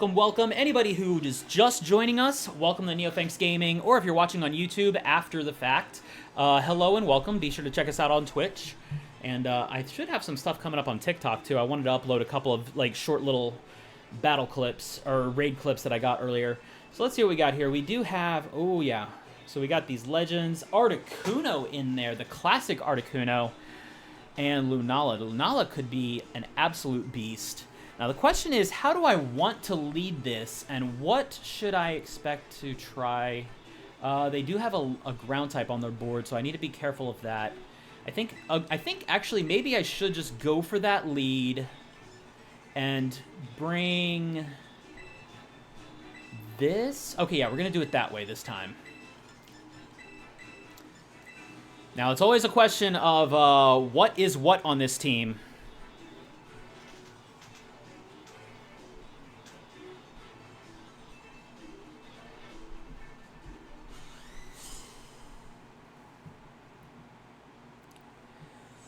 Welcome. Anybody who is just joining us, welcome to Neophanks Gaming, or if you're watching on YouTube after the fact, hello and welcome. Be sure to check us out on Twitch. And I should have some stuff coming up on TikTok, too. I wanted to upload a couple of, like, short little battle clips, or raid clips that I got earlier. So let's see what we got here. We do have, oh yeah, so we got these legends. Articuno in there, the classic Articuno, and Lunala. Lunala could be an absolute beast. Now, the question is, how do I want to lead this, and what should I expect to try? They do have a ground type on their board, so I need to be careful of that. I think actually maybe I should just go for that lead and bring this. Okay, yeah, we're going to do it that way this time. Now, it's always a question of what is what on this team.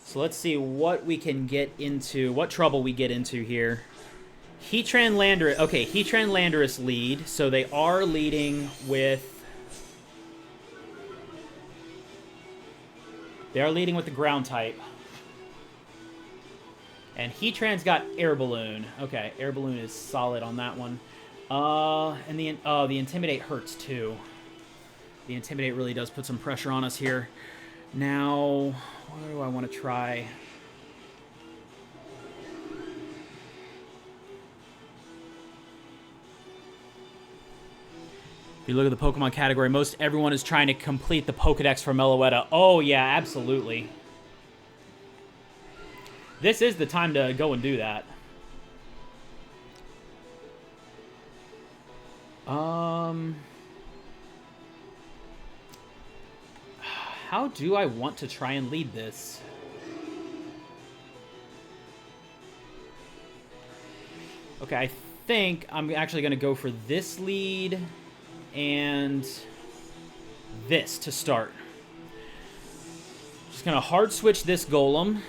So let's see what we can get into, what trouble we get into here. Heatran Landorus, okay, Heatran Landorus lead, so they are leading with... They are leading with the ground type. And Heatran's got Air Balloon. Okay, Air Balloon is solid on that one. And the Intimidate hurts too. The Intimidate really does put some pressure on us here. Now... what do I want to try? If you look at the Pokemon category, most everyone is trying to complete the Pokedex for Meloetta. Oh, yeah, absolutely. This is the time to go and do that. How do I want to try and lead this? Okay, I think I'm actually going to go for this lead and this to start. Just going to hard switch this Golem,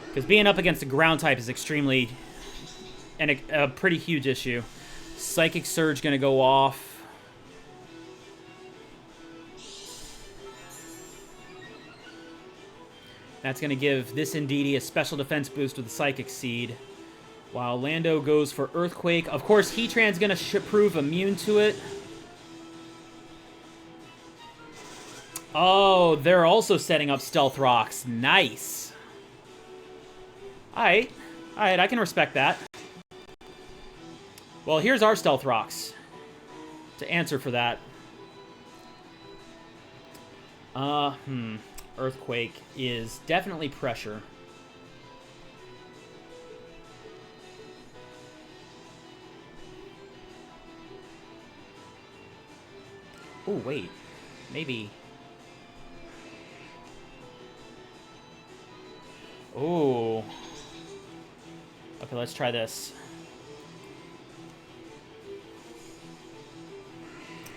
because being up against a ground type is extremely and a pretty huge issue. Psychic Surge going to go off. That's going to give this Indeedee a special defense boost with the Psychic Seed. While Lando goes for Earthquake. Of course, Heatran's going to prove immune to it. Oh, they're also setting up Stealth Rocks. Nice. Alright. Alright, I can respect that. Well, here's our Stealth Rocks to answer for that. Earthquake is definitely pressure. Oh, wait. Maybe. Oh. Okay, let's try this.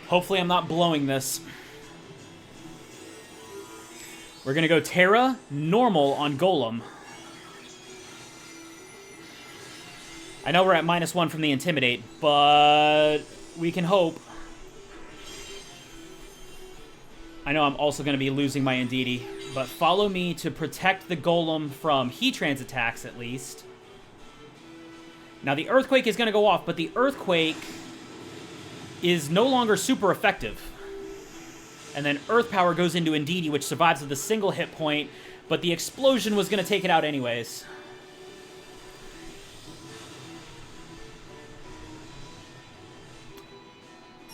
Hopefully I'm not blowing this. We're going to go Tera, normal on Golem. I know we're at -1 from the Intimidate, but we can hope. I know I'm also going to be losing my Indeedee, but follow me to protect the Golem from Heatran's attacks, at least. Now, the Earthquake is going to go off, but the Earthquake is no longer super effective. And then Earth Power goes into Indeedee, which survives with a single hit point, but the Explosion was going to take it out anyways.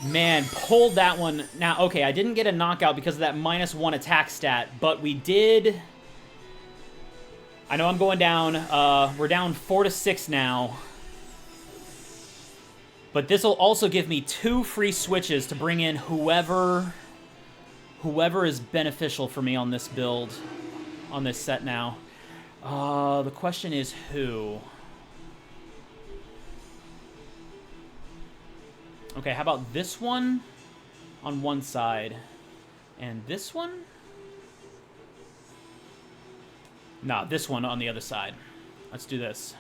Man, pulled that one. Now, okay, I didn't get a knockout because of that -1 attack stat, but we did... I know I'm going down. We're down 4-6 now. But this will also give me 2 free switches to bring in whoever is beneficial for me on this build, on this set now. The question is who? Okay, how about this one on one side? And this one? Nah, this one on the other side. Let's do this.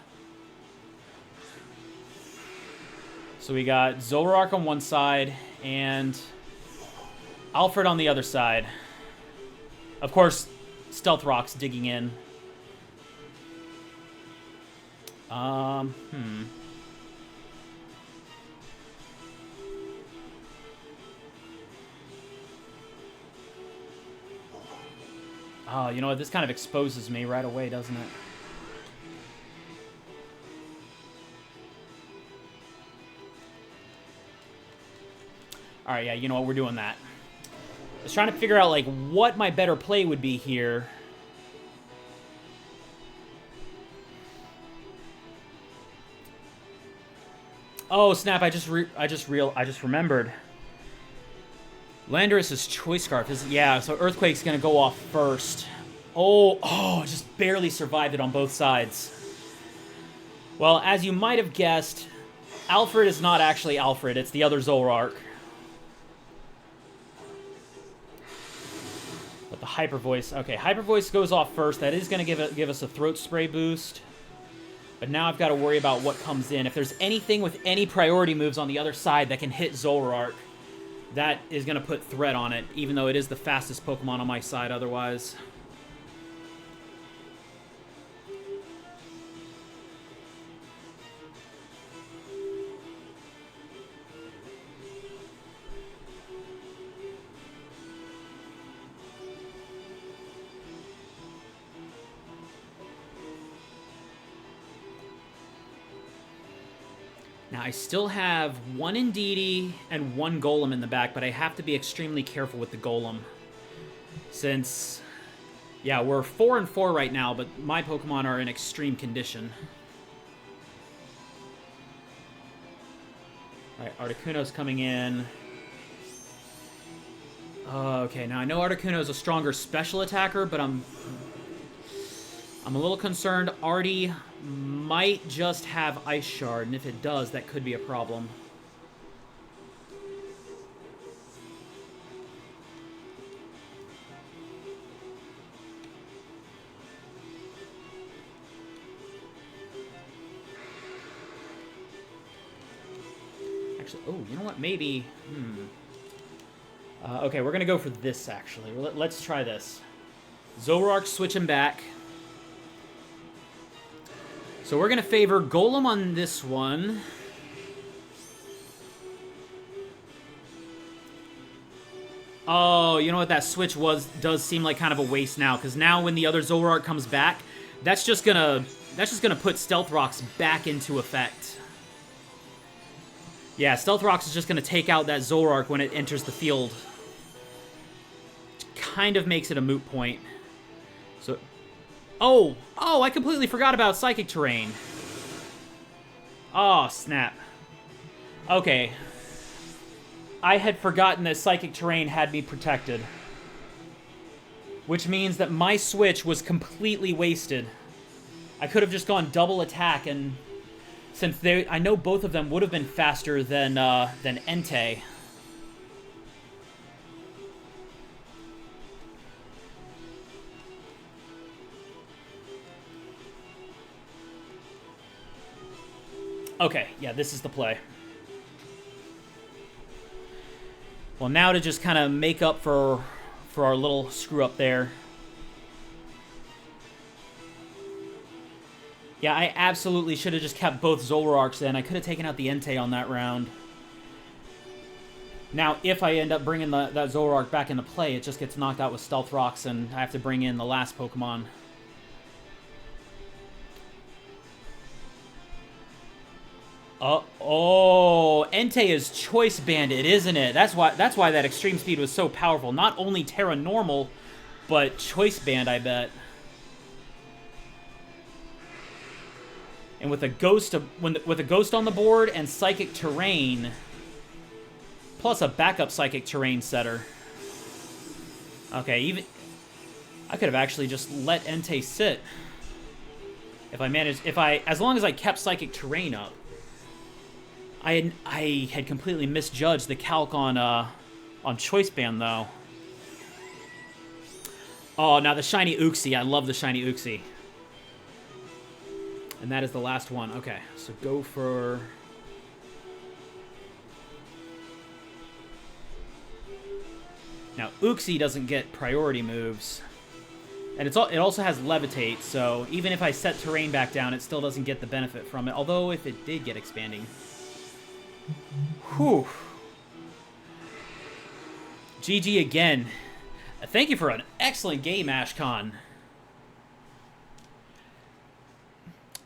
So we got Zoroark on one side and Alfred on the other side. Of course, Stealth Rock's digging in. Oh, you know what? This kind of exposes me right away, doesn't it? Alright, yeah, you know what? We're doing that. I was trying to figure out, like, what my better play would be here. Oh, snap, I just remembered. Landorus's Choice Scarf is, yeah, so Earthquake's gonna go off first. Oh, just barely survived it on both sides. Well, as you might have guessed, Alfred is not actually Alfred, it's the other Zoroark. But the Hyper Voice, okay, Hyper Voice goes off first. That is gonna give us a Throat Spray boost. But now I've got to worry about what comes in. If there's anything with any priority moves on the other side that can hit Zoroark, that is going to put threat on it, even though it is the fastest Pokemon on my side otherwise. Now, I still have one Indeedee and one Golem in the back, but I have to be extremely careful with the Golem. Since, yeah, we're 4-4 right now, but my Pokemon are in extreme condition. Alright, Articuno's coming in. Okay, now I know Articuno's a stronger special attacker, but I'm a little concerned. Artie might just have Ice Shard, and if it does, that could be a problem. Actually, oh, you know what? Maybe, okay, we're going to go for this, actually. Let's try this. Zoroark switching back. So we're going to favor Golem on this one. Oh, you know what? That switch does seem like kind of a waste now, because now when the other Zoroark comes back, that's just gonna put Stealth Rocks back into effect. Yeah, Stealth Rocks is just gonna take out that Zoroark when it enters the field. Which kind of makes it a moot point. So, oh, I completely forgot about Psychic Terrain. Oh, snap. Okay. I had forgotten that Psychic Terrain had me protected. Which means that my switch was completely wasted. I could have just gone double attack, and since I know both of them would have been faster than Entei. Okay, yeah, this is the play. Well, now to just kind of make up for our little screw-up there. Yeah, I absolutely should have just kept both Zoroarks in. I could have taken out the Entei on that round. Now, if I end up bringing that Zoroark back into play, it just gets knocked out with Stealth Rocks, and I have to bring in the last Pokemon. Oh, Entei is Choice Banded, isn't it? That's why that extreme speed was so powerful. Not only Terra Normal, but Choice Band, I bet. And with a ghost with a ghost on the board and Psychic Terrain, plus a backup Psychic Terrain setter. Okay, I could have actually just let Entei sit if I managed. As long as I kept Psychic Terrain up. I had completely misjudged the calc on Choice Band, though. Oh, now the Shiny Uxie. I love the Shiny Uxie. And that is the last one. Okay, so go for... Now, Uxie doesn't get priority moves. And it also has Levitate, so even if I set Terrain back down, it still doesn't get the benefit from it. Although, if it did get Expanding. Whew. GG again. Thank you for an excellent game, Ashcon.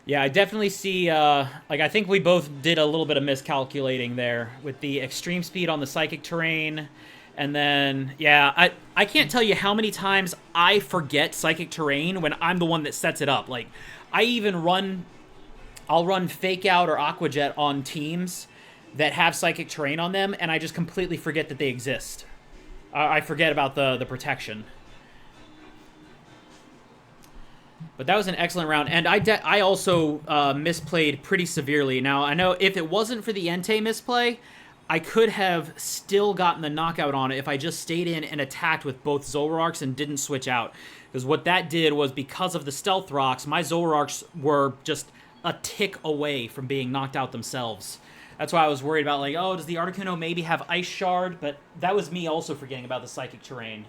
Yeah, I definitely see, like, I think we both did a little bit of miscalculating there with the extreme speed on the Psychic Terrain. And then, yeah, I can't tell you how many times I forget Psychic Terrain when I'm the one that sets it up. Like, I'll run Fake Out or Aqua Jet on teams that have Psychic Terrain on them, and I just completely forget that they exist. I forget about the protection. But that was an excellent round, and I also misplayed pretty severely. Now, I know if it wasn't for the Entei misplay, I could have still gotten the knockout on it if I just stayed in and attacked with both Zoroarks and didn't switch out. Because what that did was, because of the Stealth Rocks, my Zoroarks were just a tick away from being knocked out themselves. That's why I was worried about, like, oh, does the Articuno maybe have Ice Shard? But that was me also forgetting about the Psychic Terrain.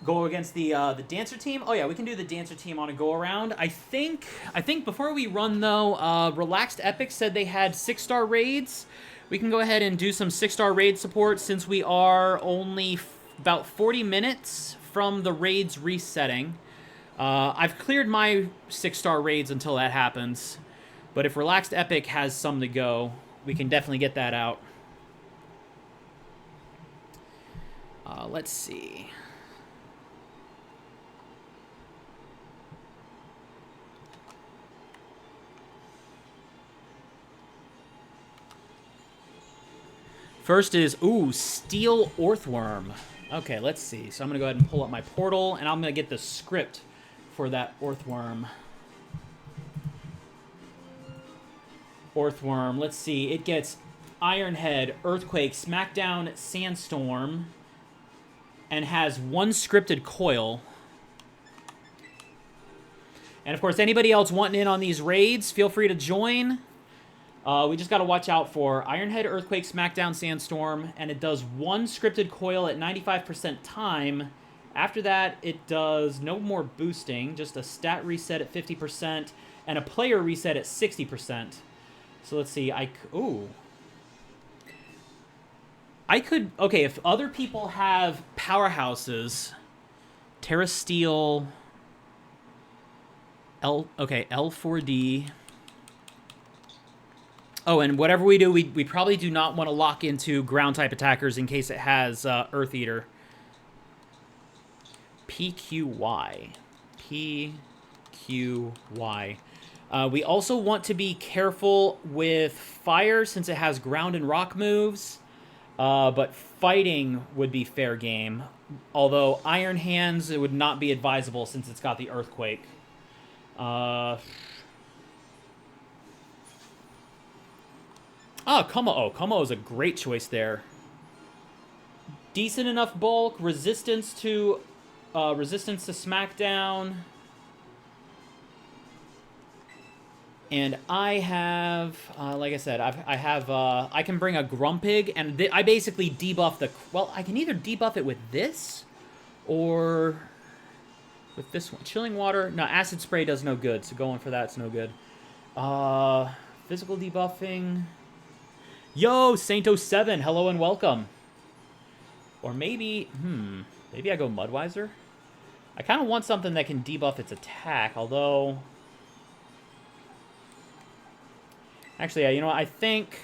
Go against the Dancer team? Oh, yeah, we can do the Dancer team on a go-around. I think before we run, though, Relaxed Epic said they had 6-star raids. We can go ahead and do some 6-star raid support since we are only about 40 minutes from the raids resetting. I've cleared my 6-star raids until that happens. But if Relaxed Epic has some to go, we can definitely get that out. Let's see. First is, ooh, Steel Orthworm. Okay, let's see. So I'm going to go ahead and pull up my portal, and I'm going to get the script for that Orthworm. Orthworm, let's see. It gets Iron Head, Earthquake, Smackdown, Sandstorm, and has 1 scripted coil. And, of course, anybody else wanting in on these raids, feel free to join. We just got to watch out for Iron Head, Earthquake, Smackdown, Sandstorm, and it does 1 scripted coil at 95% time. After that, it does no more boosting, just a stat reset at 50% and a player reset at 60%. So let's see, I could, okay, if other people have powerhouses, Tera Steel, L4D. Oh, and whatever we do, we probably do not want to lock into ground-type attackers in case it has Earth Eater. PQY. PQY. We also want to be careful with Fire since it has ground and rock moves. But Fighting would be fair game. Although Iron Hands, it would not be advisable since it's got the Earthquake. Como. Oh, Como is a great choice there. Decent enough bulk, resistance to Smackdown. And I have, like I said, I can bring a Grumpig, and I basically debuff the, well, I can either debuff it with this, or with this one. Chilling Water, no, Acid Spray does no good, so going for that's no good. Physical debuffing. Yo, Saint07, hello and welcome. Or maybe, maybe I go Mudweiser? I kind of want something that can debuff its attack, although... Actually, yeah, you know what, I think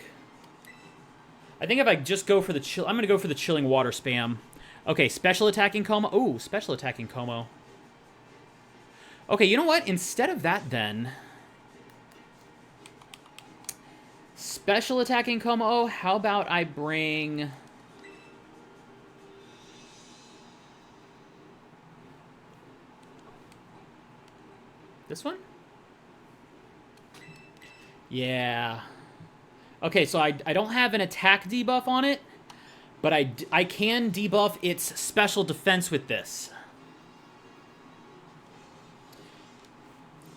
if I just go for the chill... I'm going to go for the Chilling Water spam. Okay, Special Attacking Como. Ooh, Special Attacking Como. Okay, you know what? Instead of that, then... Special Attacking Como, how about I bring... This one? Yeah. Okay, so I don't have an attack debuff on it, but I can debuff its special defense with this.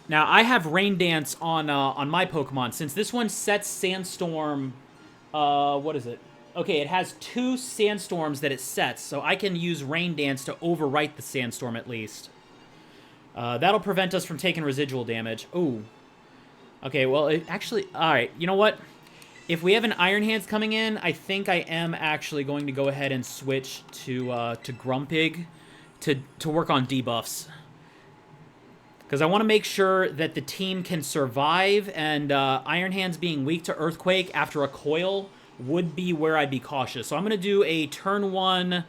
Now, I have Rain Dance on my Pokemon. Since this one sets Sandstorm, what is it? Okay, it has 2 Sandstorms that it sets, so I can use Rain Dance to overwrite the Sandstorm at least. That'll prevent us from taking residual damage. Ooh. Okay, well, it actually... Alright, you know what? If we have an Iron Hands coming in, I think I am actually going to go ahead and switch to Grumpig to work on debuffs. Because I want to make sure that the team can survive, and Iron Hands being weak to Earthquake after a Coil would be where I'd be cautious. So I'm going to do a turn 1,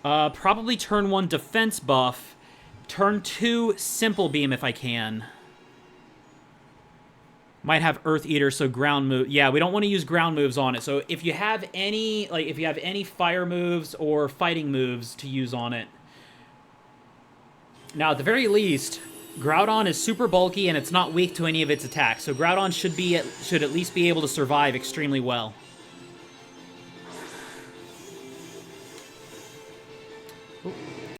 probably turn 1 defense buff, turn 2 Simple Beam if I can. Might have Earth Eater, so ground move. Yeah, we don't want to use ground moves on it. So if you have any, like, if you have any fire moves or fighting moves to use on it. Now, at the very least, Groudon is super bulky and it's not weak to any of its attacks. So Groudon should at least be able to survive extremely well.